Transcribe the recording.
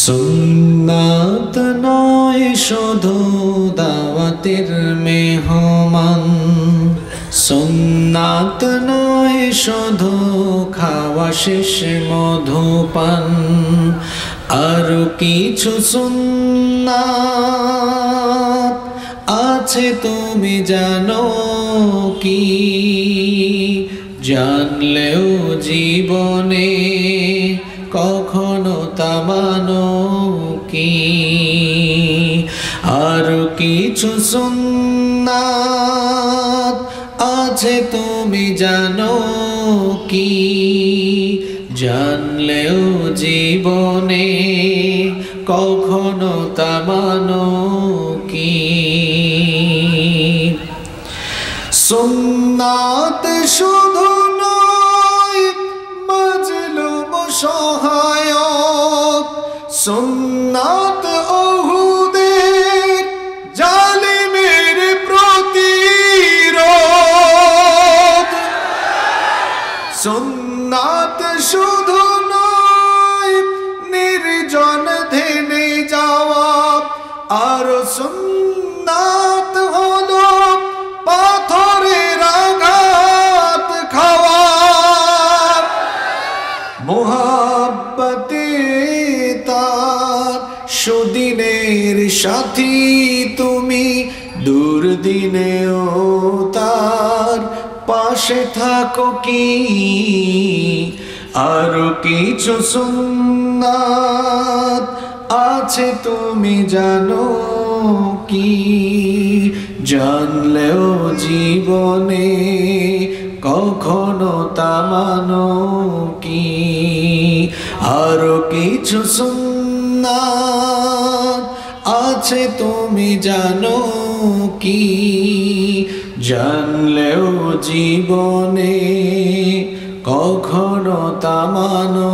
সুন্নাত নয় শুধু দাওয়াতের মেহমান, সুন্নাত নয় শুধু খাওয়া শেষ মধুপান, আরো কিছু সুন্নাত আছে তুমি জানো কি? জানলেও জীবনে কখনো তা মানো কি? আরো কিছু সুন্নাত আছে তুমি জানো কি? জানলেও জীবনে কখনো তা মানো কি? সুন্নাত শুধু নয় মাজলুম সহায়ক, সুন্নাত ওহুদের জালিমের প্রতিরোধ। সুন্নাত শুধু নয় নির্জন ধ্যানে যাওয়া, আর সুন্নাত হলো পাথরের আঘাত খাওয়া। মোহাব্বতে তার সুদিনের সাথী তুমি, দুর্দিনেও তার পাশে থাকো কি? আরো কিছু সুন্নাত আছে তুমি জানো কি? জানলেও জীবনে কখনো তা মানো কি? আরো কিছু সুন্নাত আছে তুমি জানো কি? জানলেও জীবনে কখনো তা মানো